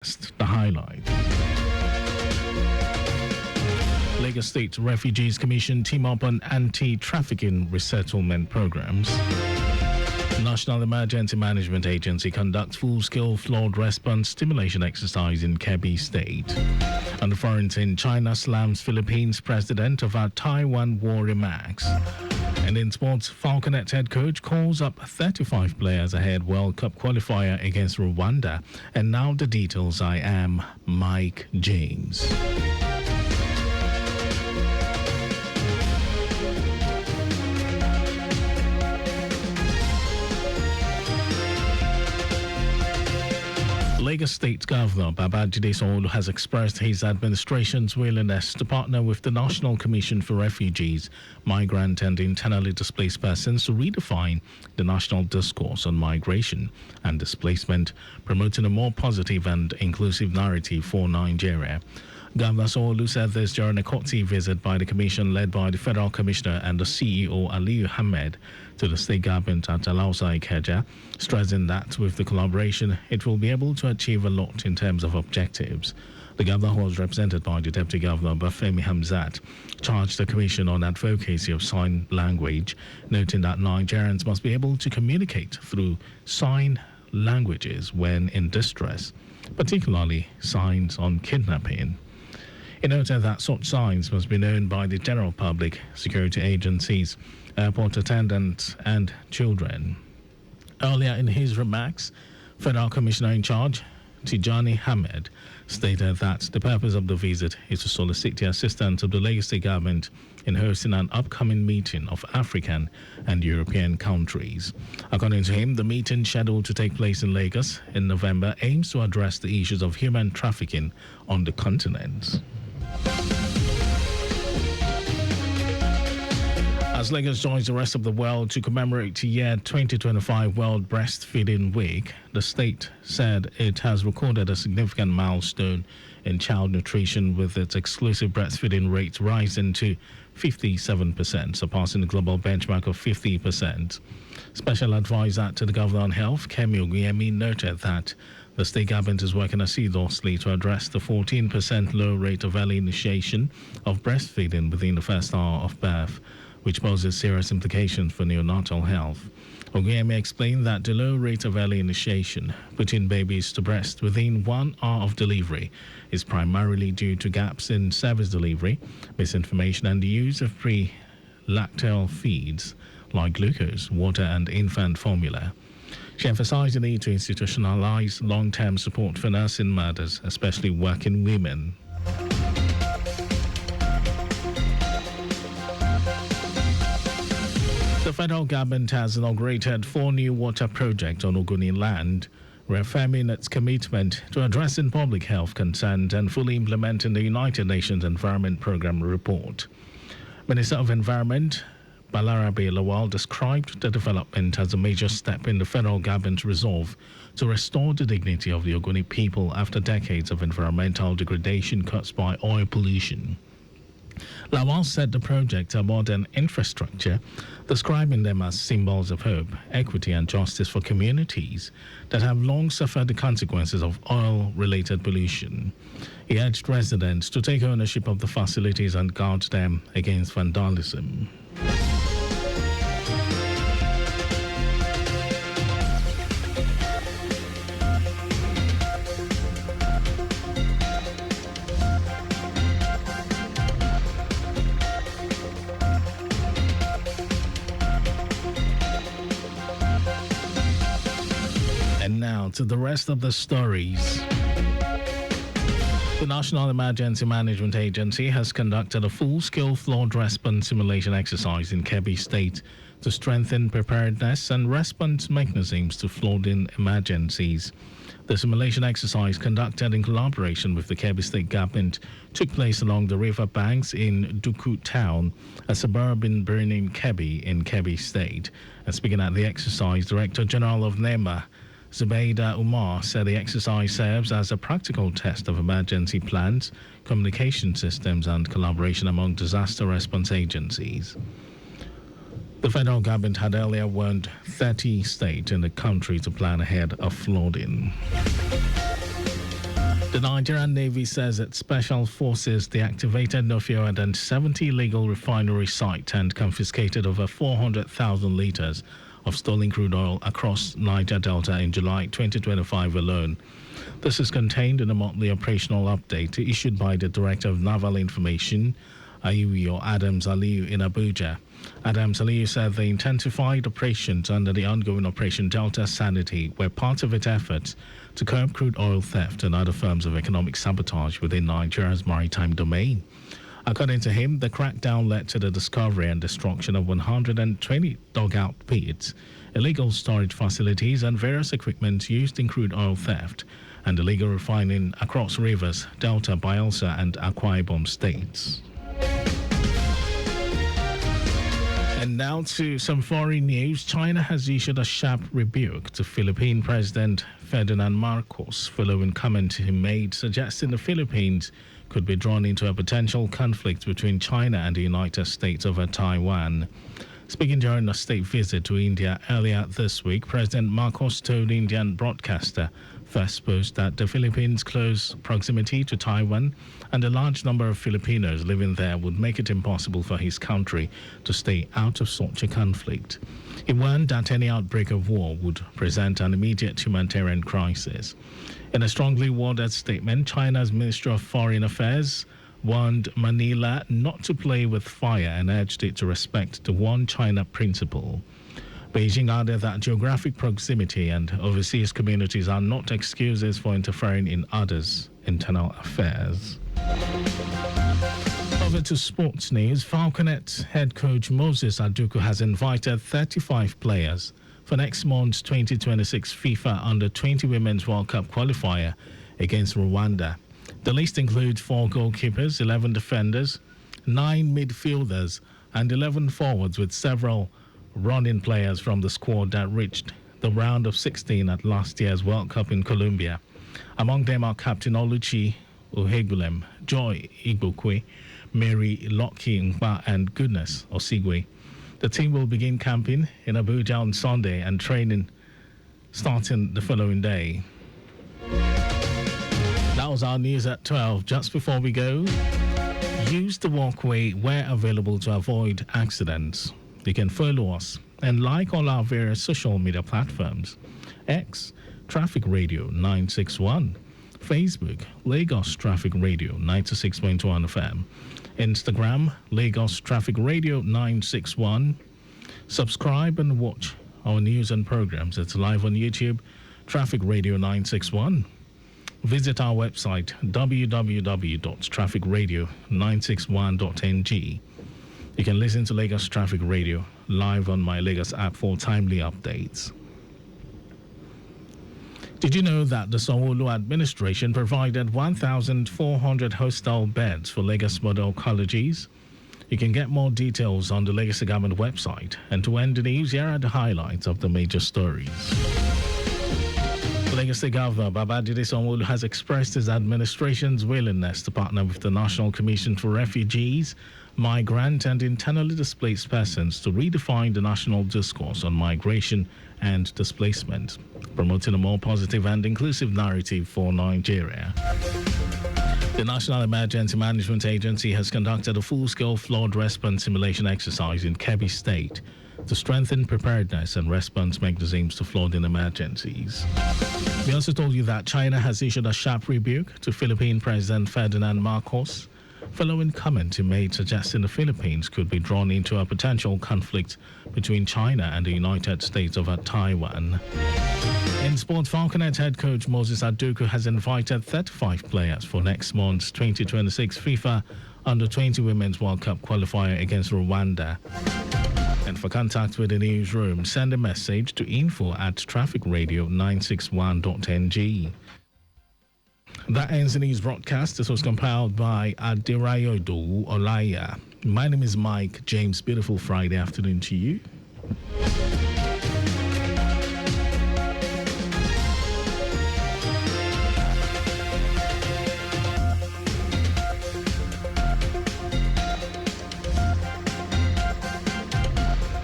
The highlight. Lagos State Refugees Commission team up on anti-trafficking resettlement programs. National Emergency Management Agency conducts full-scale flood response stimulation exercise in Kebbi State. On the foreign scene, China slams Philippines president over Taiwan war remarks. And in sports, Falconet head coach calls up 35 players ahead World Cup qualifier against Rwanda. And now the details. I am Mike James. Lagos State Governor Babajide Sanwo-Olu has expressed his administration's willingness to partner with the National Commission for Refugees, Migrant and Internally Displaced Persons to redefine the national discourse on migration and displacement, promoting a more positive and inclusive narrative for Nigeria. Governor Sanwo-Olu said this during a courtesy visit by the Commission led by the Federal Commissioner and the CEO Aliyu Ahmed to the state government at Alausa Ikeja, stressing that with the collaboration, it will be able to achieve a lot in terms of objectives. The governor, who was represented by the Deputy Governor Bafemi Hamzat, charged the Commission on advocacy of sign language, noting that Nigerians must be able to communicate through sign languages when in distress, particularly signs on kidnapping. He noted that such signs must be known by the general public, security agencies, airport attendants, and children. Earlier in his remarks, Federal Commissioner in charge, Tijani Ahmed, stated that the purpose of the visit is to solicit the assistance of the Lagos State government in hosting an upcoming meeting of African and European countries. According to him, the meeting scheduled to take place in Lagos in November aims to address the issues of human trafficking on the continent. As Lagos joins the rest of the world to commemorate the year 2025 World Breastfeeding Week, the state said it has recorded a significant milestone in child nutrition, with its exclusive breastfeeding rate rising to 57%, surpassing the global benchmark of 50%. Special advisor to the Governor on Health, Kemi Oguyemi, noted that the state government is working assiduously to address the 14% low rate of early initiation of breastfeeding within the first hour of birth, which poses serious implications for neonatal health. Oguyemi explained that the low rate of early initiation, putting babies to breast within 1 hour of delivery, is primarily due to gaps in service delivery, misinformation, and the use of pre-lactal feeds like glucose, water, and infant formula. She emphasized the need to institutionalize long-term support for nursing mothers, especially working women. The federal government has inaugurated 4 new water projects on Ogoni land, reaffirming its commitment to addressing public health concerns and fully implementing the United Nations Environment Programme report. Minister of Environment Balarabe Lawal described the development as a major step in the federal government's resolve to restore the dignity of the Ogoni people after decades of environmental degradation caused by oil pollution. Lawal said the projects are modern infrastructure, describing them as symbols of hope, equity, and justice for communities that have long suffered the consequences of oil-related pollution. He urged residents to take ownership of the facilities and guard them against vandalism. And now to the rest of the stories. The National Emergency Management Agency has conducted a full-scale flood response simulation exercise in Kebbi State to strengthen preparedness and response mechanisms to flooding emergencies. The simulation exercise, conducted in collaboration with the Kebbi State government, took place along the river banks in Duku Town, a suburb in Birnin Kebbi in Kebbi State. And speaking at the exercise, Director General of NEMA, Zubaida Umar, said the exercise serves as a practical test of emergency plans, communication systems, and collaboration among disaster response agencies. The federal government had earlier warned 30 states in the country to plan ahead of flooding. The Nigerian Navy says its special forces deactivated no fewer than 70 illegal refinery sites and confiscated over 400,000 litres of stolen crude oil across Niger Delta in July 2025 alone. This is contained in a monthly operational update issued by the Director of Naval Information, Ayuyo Adams Aliyu, in Abuja. Adams Aliyu said the intensified operations under the ongoing Operation Delta Sanity were part of its efforts to curb crude oil theft and other forms of economic sabotage within Nigeria's maritime domain. According to him, the crackdown led to the discovery and destruction of 120 dugout pits, illegal storage facilities, and various equipment used in crude oil theft and illegal refining across rivers, Delta, Bayelsa, and Akwa Ibom states. And now to some foreign news. China has issued a sharp rebuke to Philippine President Ferdinand Marcos following comment he made suggesting the Philippines could be drawn into a potential conflict between China and the United States over Taiwan. Speaking during a state visit to India earlier this week, President Marcos told Indian broadcaster First Post that the Philippines' close proximity to Taiwan and a large number of Filipinos living there would make it impossible for his country to stay out of such a conflict. He warned that any outbreak of war would present an immediate humanitarian crisis. In a strongly worded statement, China's Ministry of Foreign Affairs warned Manila not to play with fire and urged it to respect the One China principle. Beijing added that geographic proximity and overseas communities are not excuses for interfering in others' internal affairs. Over to sports news. Falconet head coach Moses Aduku has invited 35 players for next month's 2026 FIFA Under-20 Women's World Cup qualifier against Rwanda. The list includes 4 goalkeepers, 11 defenders, 9 midfielders, and 11 forwards, with several running players from the squad that reached the round of 16 at last year's World Cup in Colombia. Among them are Captain Oluchi Ohegulem, Joy Igbokwe, Mary Loki Ngba, and Goodness Osigwe. The team will begin camping in Abuja on Sunday and training starting the following day. That was our news at 12. Just before we go, use the walkway where available to avoid accidents. You can follow us and like all our various social media platforms. X, Traffic Radio 961. Facebook, Lagos Traffic Radio 96.1 FM. Instagram, Lagos Traffic Radio 961. Subscribe and watch our news and programs. It's live on YouTube, Traffic Radio 961. Visit our website, www.trafficradio961.ng. You can listen to Lagos Traffic Radio live on my Lagos app for timely updates. Did you know that the Sanwo-Olu administration provided 1,400 hostel beds for Lagos Model Colleges? You can get more details on the Lagos Government website. And to end the news, here are the highlights of the major stories. Lagos State Governor Babajide Sanwo-Olu has expressed his administration's willingness to partner with the National Commission for Refugees, Migrant and Internally Displaced Persons to redefine the national discourse on migration and displacement, promoting a more positive and inclusive narrative for Nigeria. The National Emergency Management Agency has conducted a full-scale flood response simulation exercise in Kebbi State to strengthen preparedness and response mechanisms to flooding emergencies. We also told you that China has issued a sharp rebuke to Philippine President Ferdinand Marcos following comment he made suggesting the Philippines could be drawn into a potential conflict between China and the United States over Taiwan. In sport, Falconet head coach Moses Aduku has invited 35 players for next month's 2026 FIFA Under-20 Women's World Cup qualifier against Rwanda. And for contact with the newsroom, send a message to info@trafficradio961.ng. That ends the news broadcast. This was compiled by Adirayo Idowu Olaya. My name is Mike James. Beautiful Friday afternoon to you.